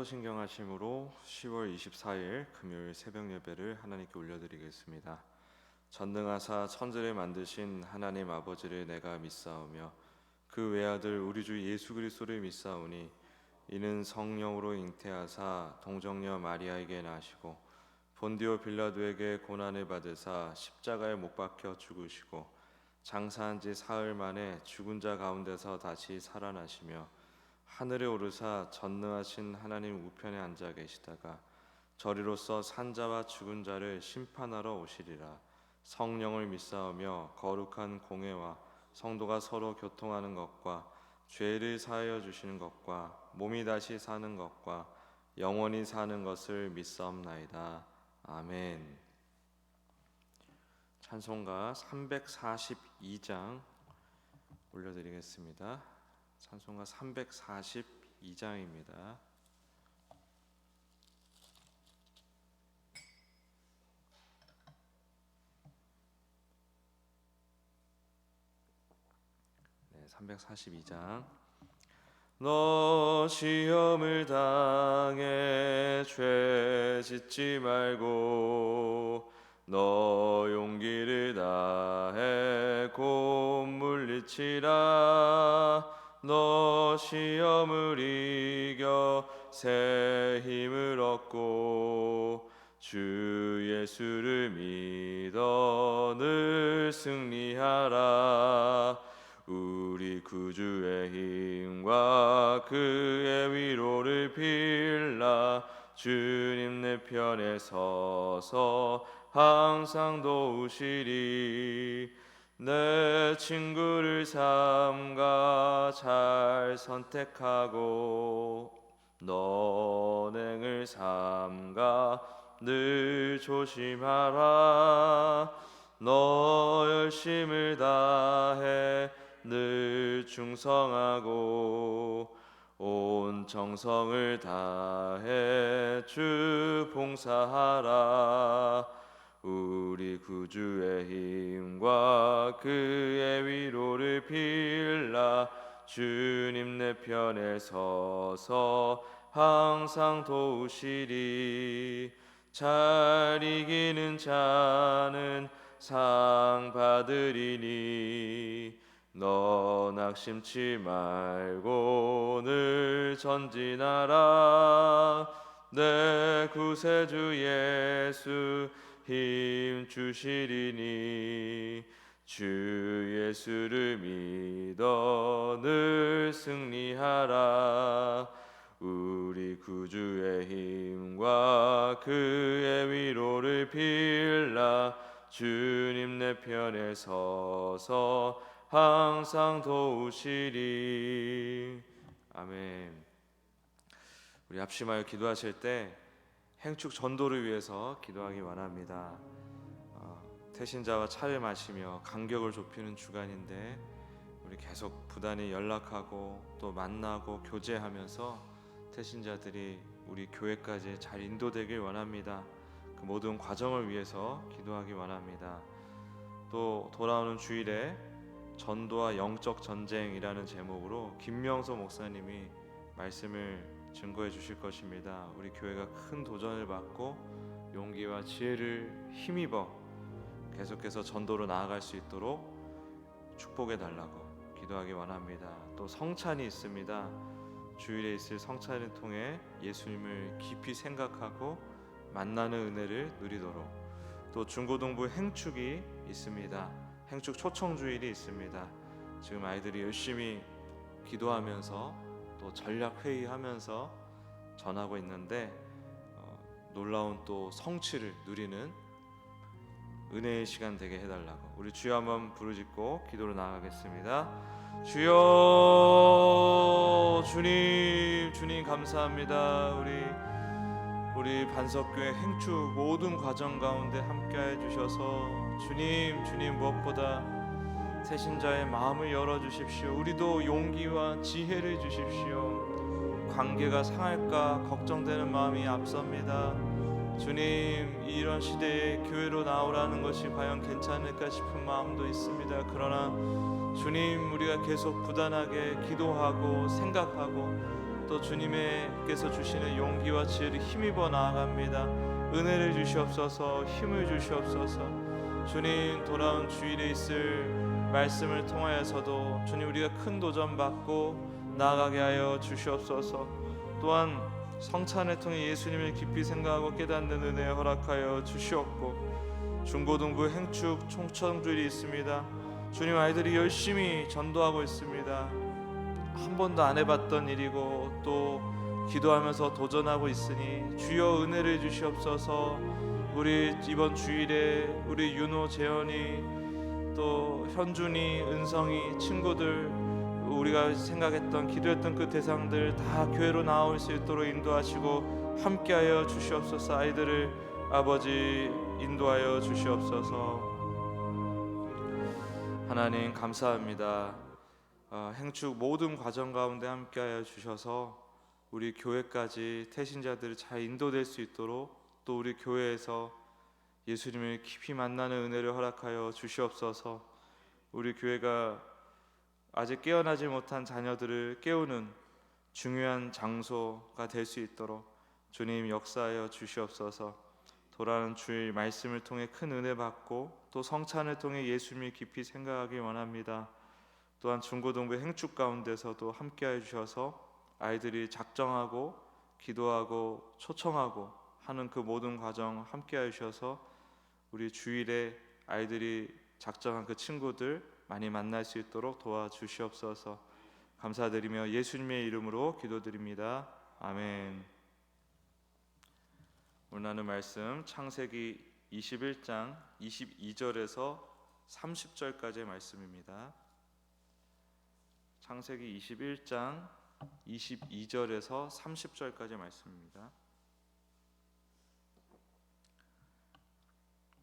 찬송신경하심으로 10월 24일 금요일 새벽 예배를 하나님께 올려드리겠습니다. 전능하사 천지를 만드신 하나님 아버지를 내가 믿사오며 그 외아들 우리 주 예수 그리스도를 믿사오니 이는 성령으로 잉태하사 동정녀 마리아에게 나시고 본디오 빌라도에게 고난을 받으사 십자가에 못 박혀 죽으시고 장사한 지 사흘 만에 죽은 자 가운데서 다시 살아나시며 하늘에 오르사 전능하신 하나님 우편에 앉아 계시다가 저리로서 산자와 죽은 자를 심판하러 오시리라. 성령을 믿사오며 거룩한 공회와 성도가 서로 교통하는 것과 죄를 사하여 주시는 것과 몸이 다시 사는 것과 영원히 사는 것을 믿사옵나이다. 아멘. 찬송가 342장 올려드리겠습니다. 찬송가 342장입니다. 네, 342장. 너 시험을 당해 죄 짓지 말고 너 용기를 다해 곧 물리치라. 너 시험을 이겨 새 힘을 얻고 주 예수를 믿어 늘 승리하라. 우리 구주의 힘과 그의 위로를 빌라. 주님 내 편에 서서 항상 도우시리. 내 친구를 삼가 잘 선택하고 너행을 삼가 늘 조심하라. 너 열심을 다해 늘 충성하고 온 정성을 다해 주 봉사하라. 우리 구주의 힘과 그의 위로를 빌라. 주님 내 편에 서서 항상 도우시리. 잘 이기는 자는 상 받으리니 너 낙심치 말고 늘 전진하라. 내 구세주 예수 힘 주시리니 주 예수를 믿어 늘 승리하라. 우리 구주의 힘과 그의 위로를 빌라. 주님 내 편에 서서 항상 도우시리. 아멘. 우리 합심하여 기도하실 때 행축 전도를 위해서 기도하기 원합니다. 태신자와 차를 마시며 간격을 좁히는 주간인데 우리 계속 부단히 연락하고 또 만나고 교제하면서 태신자들이 우리 교회까지 잘 인도되길 원합니다. 그 모든 과정을 위해서 기도하기 원합니다. 또 돌아오는 주일에 전도와 영적 전쟁이라는 제목으로 김명서 목사님이 말씀을 증거해 주실 것입니다. 우리 교회가 큰 도전을 받고 용기와 지혜를 힘입어 계속해서 전도로 나아갈 수 있도록 축복해 달라고 기도하기 원합니다. 또 성찬이 있습니다. 주일에 있을 성찬을 통해 예수님을 깊이 생각하고 만나는 은혜를 누리도록. 또 중고등부 행축이 있습니다. 행축 초청주일이 있습니다. 지금 아이들이 열심히 기도하면서 또 전략 회의하면서 전하고 있는데 놀라운 또 성취를 누리는 은혜의 시간 되게 해달라고. 우리 주여 한번 부르짖고 기도로 나아가겠습니다. 주여, 주님 감사합니다. 우리 반석교회 행축 모든 과정 가운데 함께해 주셔서 주님 무엇보다 새신자의 마음을 열어주십시오. 우리도 용기와 지혜를 주십시오. 관계가 상할까 걱정되는 마음이 앞섭니다. 주님, 이런 시대에 교회로 나오라는 것이 과연 괜찮을까 싶은 마음도 있습니다. 그러나 주님, 우리가 계속 부단하게 기도하고 생각하고 또 주님께서 주시는 용기와 지혜를 힘입어 나아갑니다. 은혜를 주시옵소서, 힘을 주시옵소서. 주님, 돌아온 주일에 있을 말씀을 통하여서도 주님, 우리가 큰 도전 받고 나아가게 하여 주시옵소서. 또한 성찬을 통해 예수님을 깊이 생각하고 깨닫는 은혜 허락하여 주시옵고, 중고등부 행축 총청주일이 있습니다. 주님, 아이들이 열심히 전도하고 있습니다. 한 번도 안 해봤던 일이고 또 기도하면서 도전하고 있으니 주여 은혜를 주시옵소서. 우리 이번 주일에 우리 윤호, 재현이, 또 현준이, 은성이 친구들, 우리가 생각했던 기도했던 그 대상들 다 교회로 나올 수 있도록 인도하시고 함께하여 주시옵소서. 아이들을 아버지 인도하여 주시옵소서. 하나님 감사합니다. 행축 모든 과정 가운데 함께하여 주셔서 우리 교회까지 태신자들이 잘 인도될 수 있도록, 또 우리 교회에서 예수님을 깊이 만나는 은혜를 허락하여 주시옵소서. 우리 교회가 아직 깨어나지 못한 자녀들을 깨우는 중요한 장소가 될 수 있도록 주님 역사하여 주시옵소서. 돌아오는 주일 말씀을 통해 큰 은혜 받고 또 성찬을 통해 예수님을 깊이 생각하기 원합니다. 또한 중고등부 행축 가운데서도 함께해 주셔서 아이들이 작정하고 기도하고 초청하고 하는 그 모든 과정 함께해 주셔서 우리 주일에 아이들이 작정한 그 친구들 많이 만날 수 있도록 도와주시옵소서. 감사드리며 예수님의 이름으로 기도드립니다. 아멘. 오늘 나눌 말씀 창세기 21장 22절에서 30절까지의 말씀입니다. 창세기 21장 22절에서 30절까지의 말씀입니다.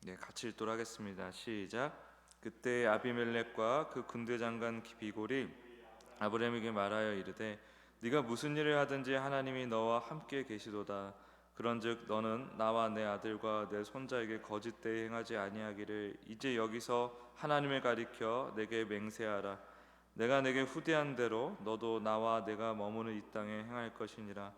네, 같이 읽도록 하겠습니다. 시작. 그때 아비멜렉과 그 군대 장관 비골이 아브라함에게 말하여 이르되 네가 무슨 일을 하든지 하나님이 너와 함께 계시도다. 그런즉 너는 나와 내 아들과 내 손자에게 거짓되이 행하지 아니하기를 이제 여기서 하나님을 가리켜 내게 맹세하라. 내가 내게 후대한 대로 너도 나와 내가 머무는 이 땅에 행할 것이니라.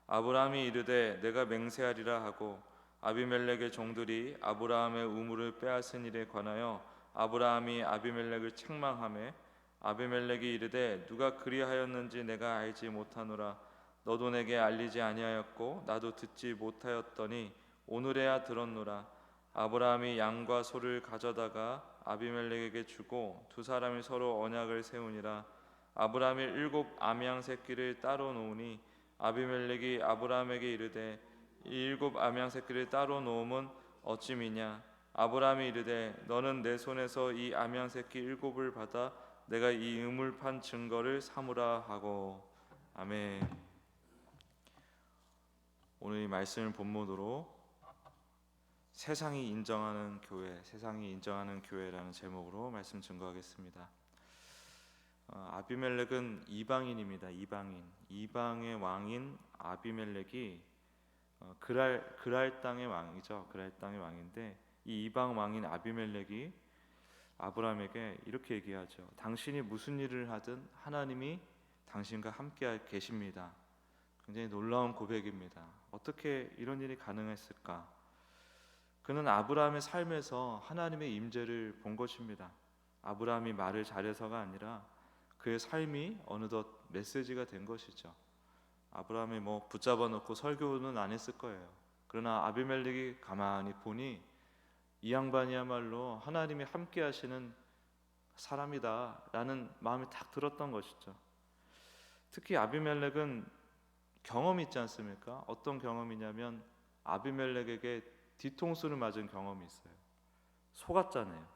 아브라함이 이르되 내가 맹세하리라 하고 아비멜렉의 종들이 아브라함의 우물을 빼앗은 일에 관하여 아브라함이 아비멜렉을 책망하매 아비멜렉이 이르되 누가 그리하였는지 내가 알지 못하노라. 너도 내게 알리지 아니하였고 나도 듣지 못하였더니 오늘에야 들었노라. 아브라함이 양과 소를 가져다가 아비멜렉에게 주고 두 사람이 서로 언약을 세우니라. 아브라함이 7 암양 새끼를 따로 놓으니 아비멜렉이 아브라함에게 이르되 이 7 암양 새끼를 따로 놓음은 어찌미냐. 아브라함이 이르되 너는 내 손에서 이 암양 새끼 7을 받아 내가 이 우물 판 증거를 삼으라 하고. 아멘. 오늘 이 말씀을 본문으로 세상이 인정하는 교회, 세상이 인정하는 교회라는 제목으로 말씀 증거하겠습니다. 아비멜렉은 이방인입니다. 이방의 왕인 아비멜렉이 그랄 땅의 왕이죠. 그랄 땅의 왕인데 이 이방 왕인 아비멜렉이 아브라함에게 이렇게 얘기하죠. 당신이 무슨 일을 하든 하나님이 당신과 함께 계십니다. 굉장히 놀라운 고백입니다. 어떻게 이런 일이 가능했을까? 그는 아브라함의 삶에서 하나님의 임재를 본 것입니다. 아브라함이 말을 잘해서가 아니라 그의 삶이 어느덧 메시지가 된 것이죠. 아브라함이 붙잡아 놓고 설교는 안 했을 거예요. 그러나 아비멜렉이 가만히 보니 이 양반이야말로 하나님이 함께 하시는 사람이다라는 마음이 딱 들었던 것이죠. 특히 아비멜렉은 경험이 있지 않습니까? 어떤 경험이냐면 아비멜렉에게 뒤통수를 맞은 경험이 있어요. 속았잖아요.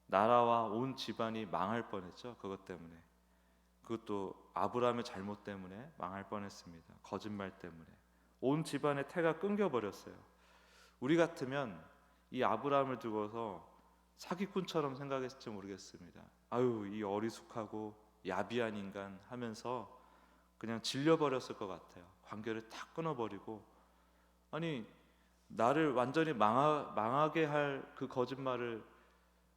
나라와 온 집안이 망할 뻔했죠. 그것 때문에. 그것도 아브라함의 잘못 때문에 망할 뻔했습니다. 거짓말 때문에. 온 집안의 태가 끊겨버렸어요. 우리 같으면 이 아브라함을 두고서 사기꾼처럼 생각했을지 모르겠습니다. 아유, 이 어리숙하고 야비한 인간 하면서 그냥 질려버렸을 것 같아요. 관계를 탁 끊어버리고, 아니 나를 완전히 망하게 할 그 거짓말을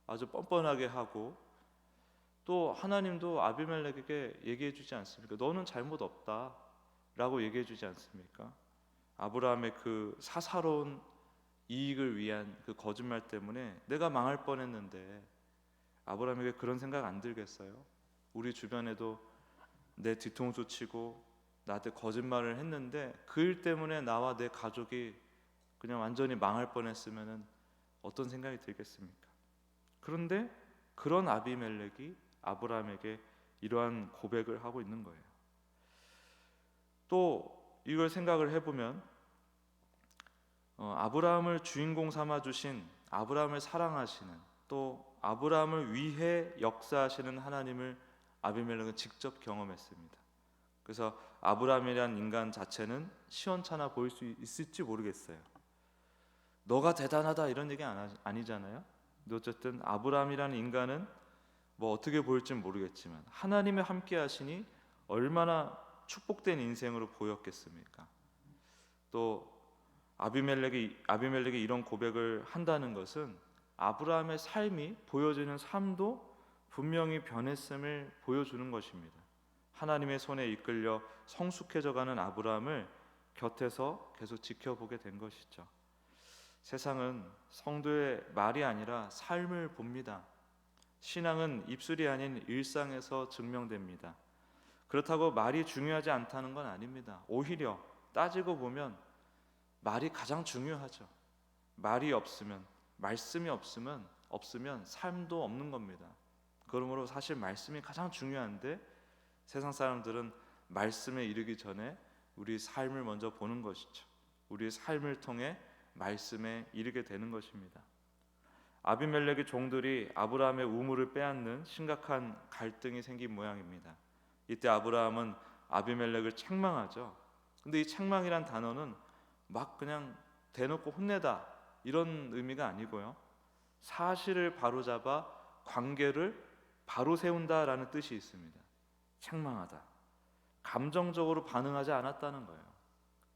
아주 뻔뻔하게 하고, 또 하나님도 아비멜렉에게 얘기해 주지 않습니까? 너는 잘못 없다. 라고 얘기해 주지 않습니까? 아브라함의 그 사사로운 이익을 위한 그 거짓말 때문에 내가 망할 뻔했는데 아브라함에게 그런 생각 안 들겠어요? 우리 주변에도 내 뒤통수 치고 나한테 거짓말을 했는데 그 일 때문에 나와 내 가족이 그냥 완전히 망할 뻔했으면은 어떤 생각이 들겠습니까? 그런데 그런 아비멜렉이 아브라함에게 이러한 고백을 하고 있는 거예요. 또 이걸 생각을 해보면 아브라함을 주인공 삼아 주신, 아브라함을 사랑하시는, 또 아브라함을 위해 역사하시는 하나님을 아비멜렉은 직접 경험했습니다. 그래서 아브라함이란 인간 자체는 시원찮아 보일 수 있을지 모르겠어요. 너가 대단하다 이런 얘기 아니잖아요. 근데 어쨌든 아브라함이라는 인간은 뭐 어떻게 보일지는 모르겠지만 하나님의 함께 하시니 얼마나 축복된 인생으로 보였겠습니까? 또 아비멜렉이 이런 고백을 한다는 것은 아브라함의 삶이 보여지는 삶도 분명히 변했음을 보여주는 것입니다. 하나님의 손에 이끌려 성숙해져가는 아브라함을 곁에서 계속 지켜보게 된 것이죠. 세상은 성도의 말이 아니라 삶을 봅니다. 신앙은 입술이 아닌 일상에서 증명됩니다. 그렇다고 말이 중요하지 않다는 건 아닙니다. 오히려 따지고 보면 말이 가장 중요하죠. 말이 없으면, 말씀이 없으면 삶도 없는 겁니다. 그러므로 사실 말씀이 가장 중요한데 세상 사람들은 말씀에 이르기 전에 우리 삶을 먼저 보는 것이죠. 우리의 삶을 통해 말씀에 이르게 되는 것입니다. 아비멜렉의 종들이 아브라함의 우물을 빼앗는 심각한 갈등이 생긴 모양입니다. 이때 아브라함은 아비멜렉을 책망하죠. 근데 이 책망이란 단어는 막 그냥 대놓고 혼내다 이런 의미가 아니고요. 사실을 바로잡아 관계를 바로 세운다라는 뜻이 있습니다. 책망하다. 감정적으로 반응하지 않았다는 거예요.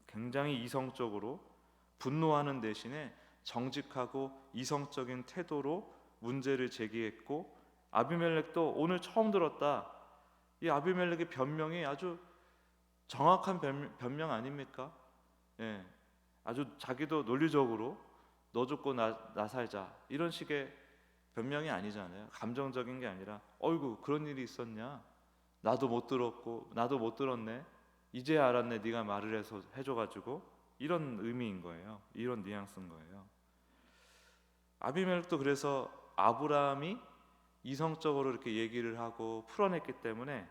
굉장히 이성적으로 분노하는 대신에 정직하고 이성적인 태도로 문제를 제기했고, 아비멜렉도 오늘 처음 들었다. 이 아비멜렉의 변명이 아주 정확한 변명 아닙니까? 예, 아주 자기도 논리적으로 너 죽고 나 살자 이런 식의 변명이 아니잖아요. 감정적인 게 아니라 어이구 그런 일이 있었냐? 나도 못 들었고 나도 못 들었네. 이제 알았네. 네가 말을 해서 해줘가지고 이런 의미인 거예요. 이런 뉘앙스인 거예요. 아비멜렉도 그래서 아브라함이 이성적으로 이렇게 얘기를 하고 풀어냈기 때문에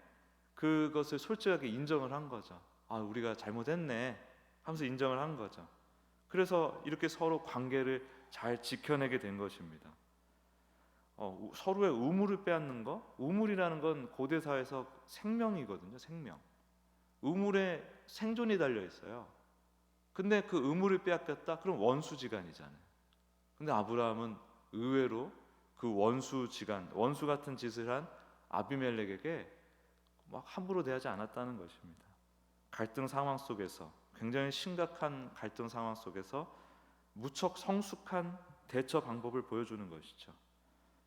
그것을 솔직하게 인정을 한 거죠. 아, 우리가 잘못했네 하면서 인정을 한 거죠. 그래서 이렇게 서로 관계를 잘 지켜내게 된 것입니다. 서로의 우물을 빼앗는 거, 우물이라는 건 고대 사회에서 생명이거든요. 생명. 우물에 생존이 달려 있어요. 근데 그 우물을 빼앗겼다? 그럼 원수지간이잖아요. 근데 아브라함은 의외로 그 원수지간, 원수 같은 짓을 한 아비멜렉에게 막 함부로 대하지 않았다는 것입니다. 갈등 상황 속에서, 굉장히 심각한 갈등 상황 속에서 무척 성숙한 대처 방법을 보여주는 것이죠.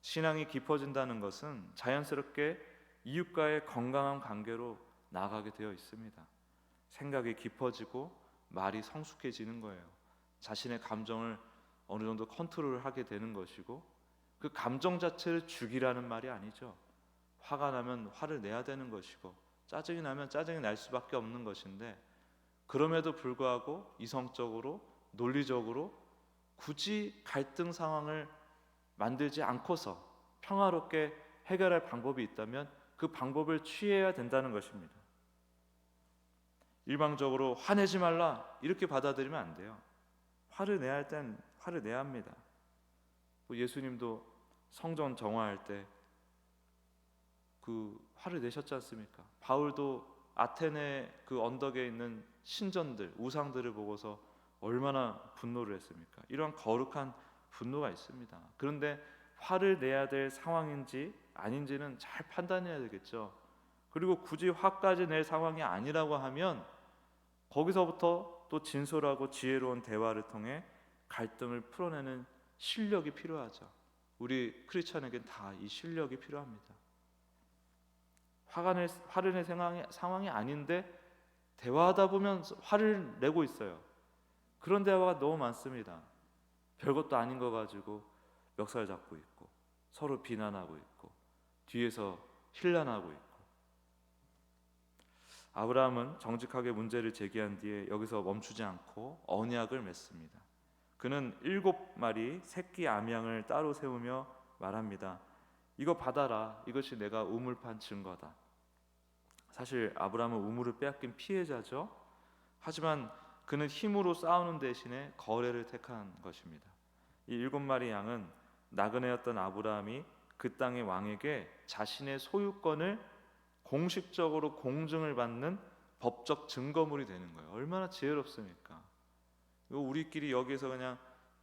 신앙이 깊어진다는 것은 자연스럽게 이웃과의 건강한 관계로 나아가게 되어 있습니다. 생각이 깊어지고 말이 성숙해지는 거예요. 자신의 감정을 어느 정도 컨트롤하게 되는 것이고, 그 감정 자체를 죽이라는 말이 아니죠. 화가 나면 화를 내야 되는 것이고, 짜증이 나면 짜증이 날 수밖에 없는 것인데, 그럼에도 불구하고 이성적으로 논리적으로 굳이 갈등 상황을 만들지 않고서 평화롭게 해결할 방법이 있다면 그 방법을 취해야 된다는 것입니다. 일방적으로 화내지 말라 이렇게 받아들이면 안 돼요. 화를 내야 할 땐 화를 내야 합니다. 예수님도 성전 정화할 때 그 화를 내셨지 않습니까? 바울도 아테네 그 언덕에 있는 신전들, 우상들을 보고서 얼마나 분노를 했습니까? 이런 거룩한 분노가 있습니다. 그런데 화를 내야 될 상황인지 아닌지는 잘 판단해야 되겠죠. 그리고 굳이 화까지 낼 상황이 아니라고 하면 거기서부터 또 진솔하고 지혜로운 대화를 통해 갈등을 풀어내는 실력이 필요하죠. 우리 크리스천에겐 다 이 실력이 필요합니다. 화를 낼 상황이 아닌데 대화하다 보면 화를 내고 있어요. 그런 대화가 너무 많습니다. 별것도 아닌 거 가지고 멱살 잡고 있고 서로 비난하고 있고 뒤에서 힐난하고 있고. 아브라함은 정직하게 문제를 제기한 뒤에 여기서 멈추지 않고 언약을 맺습니다. 그는 7마리 새끼 암양을 따로 세우며 말합니다. 이거 받아라. 이것이 내가 우물 판 증거다. 사실 아브라함은 우물을 빼앗긴 피해자죠. 하지만 그는 힘으로 싸우는 대신에 거래를 택한 것입니다. 이 7마리 양은 나그네였던 아브라함이 그 땅의 왕에게 자신의 소유권을 공식적으로 공증을 받는 법적 증거물이 되는 거예요. 얼마나 지혜롭습니까? 이거 우리끼리 여기서 그냥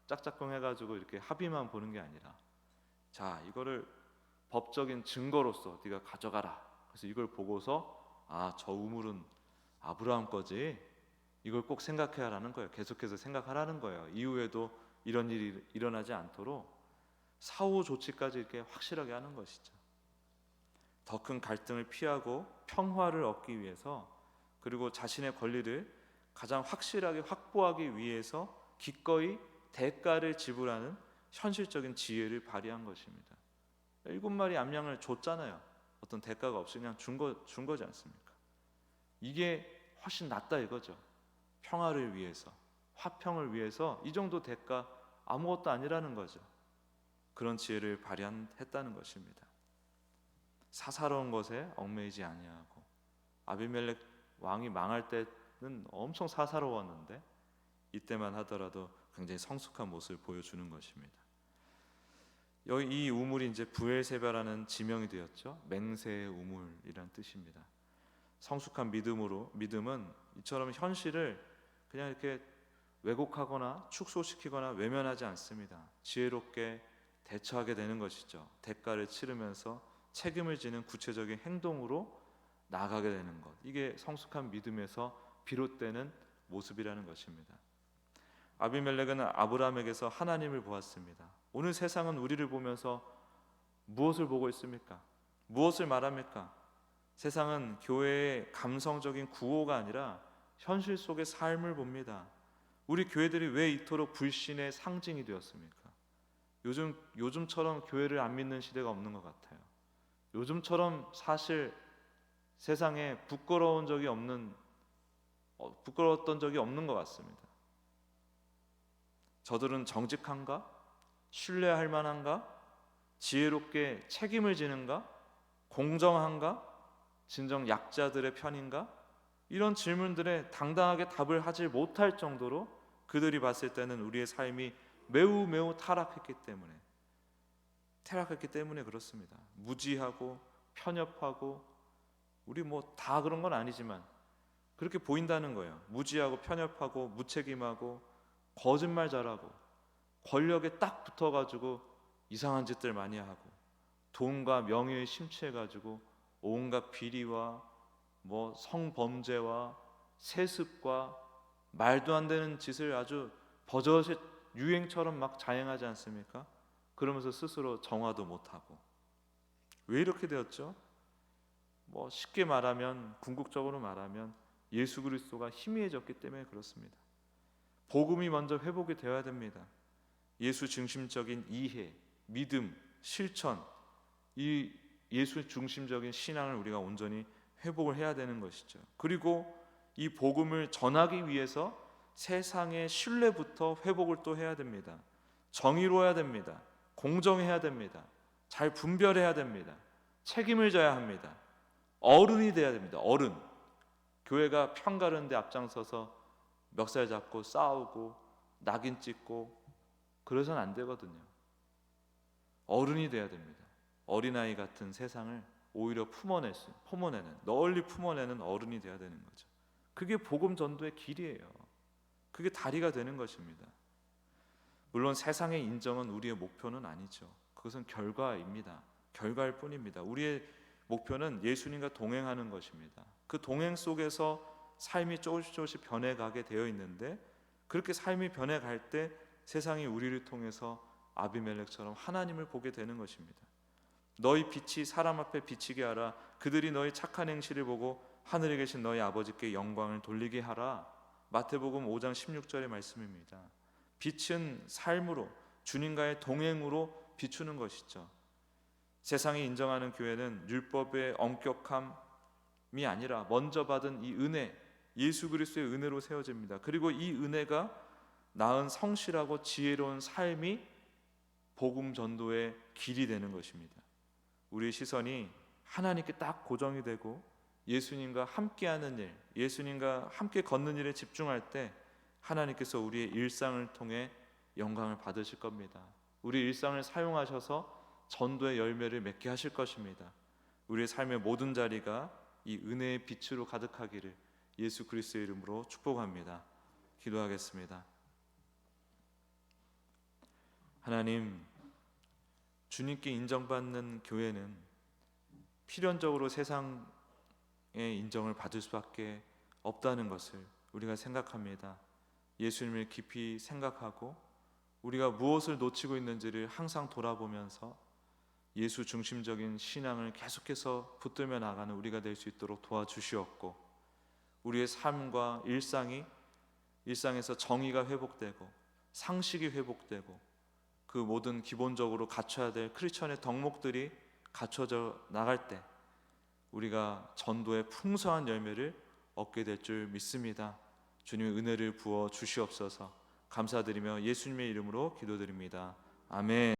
짝짝꿍 해가지고 이렇게 합의만 보는 게 아니라, 자, 이거를 법적인 증거로서 네가 가져가라. 그래서 이걸 보고서 저 우물은 아브라함 거지. 이걸 꼭 생각해야 하라는 거예요. 계속해서 생각하라는 거예요. 이후에도 이런 일이 일어나지 않도록 사후 조치까지 이렇게 확실하게 하는 것이죠. 더 큰 갈등을 피하고 평화를 얻기 위해서, 그리고 자신의 권리를 가장 확실하게 확보하기 위해서 기꺼이 대가를 지불하는 현실적인 지혜를 발휘한 것입니다. 7마리 암양을 줬잖아요. 어떤 대가가 없이 그냥 준 거지 않습니까? 이게 훨씬 낫다 이거죠. 평화를 위해서, 화평을 위해서 이 정도 대가 아무것도 아니라는 거죠. 그런 지혜를 발휘했다는 것입니다. 사사로운 것에 얽매이지 아니하고. 아비멜렉 왕이 망할 때는 엄청 사사로웠는데 이때만 하더라도 굉장히 성숙한 모습을 보여주는 것입니다. 여기 이 우물이 이제 부엘세바라는 지명이 되었죠. 맹세의 우물이란 뜻입니다. 성숙한 믿음은 이처럼 현실을 그냥 이렇게 왜곡하거나 축소시키거나 외면하지 않습니다. 지혜롭게 대처하게 되는 것이죠. 대가를 치르면서 책임을 지는 구체적인 행동으로 나아가게 되는 것, 이게 성숙한 믿음에서 비롯되는 모습이라는 것입니다. 아비멜렉은 아브라함에게서 하나님을 보았습니다. 오늘 세상은 우리를 보면서 무엇을 보고 있습니까? 무엇을 말합니까? 세상은 교회의 감성적인 구호가 아니라 현실 속의 삶을 봅니다. 우리 교회들이 왜 이토록 불신의 상징이 되었습니까? 요즘처럼 교회를 안 믿는 시대가 없는 것 같아요. 요즘처럼 사실 세상에 부끄러웠던 적이 없는 것 같습니다. 저들은 정직한가? 신뢰할 만한가? 지혜롭게 책임을 지는가? 공정한가? 진정 약자들의 편인가? 이런 질문들에 당당하게 답을 하지 못할 정도로 그들이 봤을 때는 우리의 삶이 매우 타락했기 때문에 그렇습니다. 무지하고 편협하고, 우리 뭐 다 그런 건 아니지만 그렇게 보인다는 거예요. 무지하고 편협하고 무책임하고 거짓말 잘하고 권력에 딱 붙어가지고 이상한 짓들 많이 하고 돈과 명예에 심취해가지고 온갖 비리와 뭐 성범죄와 세습과 말도 안 되는 짓을 아주 버젓이 유행처럼 막 자행하지 않습니까? 그러면서 스스로 정화도 못하고. 왜 이렇게 되었죠? 뭐 쉽게 말하면, 궁극적으로 말하면 예수 그리스도가 희미해졌기 때문에 그렇습니다. 복음이 먼저 회복이 되어야 됩니다. 예수 중심적인 이해, 믿음, 실천, 이 예수 중심적인 신앙을 우리가 온전히 회복을 해야 되는 것이죠. 그리고 이 복음을 전하기 위해서 세상의 신뢰부터 회복을 또 해야 됩니다. 정의로워야 됩니다. 공정해야 됩니다. 잘 분별해야 됩니다. 책임을 져야 합니다. 어른이 돼야 됩니다. 어른. 교회가 편가르는 데 앞장서서 멱살 잡고 싸우고 낙인 찍고 그래서는 안 되거든요. 어른이 돼야 됩니다. 어린아이 같은 세상을 오히려 널리 품어내는 어른이 돼야 되는 거죠. 그게 복음 전도의 길이에요. 그게 다리가 되는 것입니다. 물론 세상의 인정은 우리의 목표는 아니죠. 그것은 결과입니다. 결과일 뿐입니다. 우리의 목표는 예수님과 동행하는 것입니다. 그 동행 속에서 삶이 조금씩 변해가게 되어 있는데, 그렇게 삶이 변해갈 때 세상이 우리를 통해서 아비멜렉처럼 하나님을 보게 되는 것입니다. 너희 빛이 사람 앞에 비치게 하라. 그들이 너희 착한 행실을 보고 하늘에 계신 너희 아버지께 영광을 돌리게 하라. 마태복음 5장 16절의 말씀입니다. 빛은 삶으로 주님과의 동행으로 비추는 것이죠. 세상이 인정하는 교회는 율법의 엄격함이 아니라 먼저 받은 이 은혜, 예수 그리스도의 은혜로 세워집니다. 그리고 이 은혜가 나은 성실하고 지혜로운 삶이 복음 전도의 길이 되는 것입니다. 우리의 시선이 하나님께 딱 고정이 되고 예수님과 함께하는 일, 예수님과 함께 걷는 일에 집중할 때 하나님께서 우리의 일상을 통해 영광을 받으실 겁니다. 우리 일상을 사용하셔서 전도의 열매를 맺게 하실 것입니다. 우리의 삶의 모든 자리가 이 은혜의 빛으로 가득하기를 예수 그리스도의 이름으로 축복합니다. 기도하겠습니다. 하나님, 주님께 인정받는 교회는 필연적으로 세상의 인정을 받을 수밖에 없다는 것을 우리가 생각합니다. 예수님을 깊이 생각하고 우리가 무엇을 놓치고 있는지를 항상 돌아보면서 예수 중심적인 신앙을 계속해서 붙들며 나가는 우리가 될 수 있도록 도와주시옵고, 우리의 삶과 일상에서 정의가 회복되고 상식이 회복되고 그 모든 기본적으로 갖춰야 될 크리스천의 덕목들이 갖춰져 나갈 때 우리가 전도의 풍성한 열매를 얻게 될 줄 믿습니다. 주님의 은혜를 부어 주시옵소서. 감사드리며 예수님의 이름으로 기도드립니다. 아멘.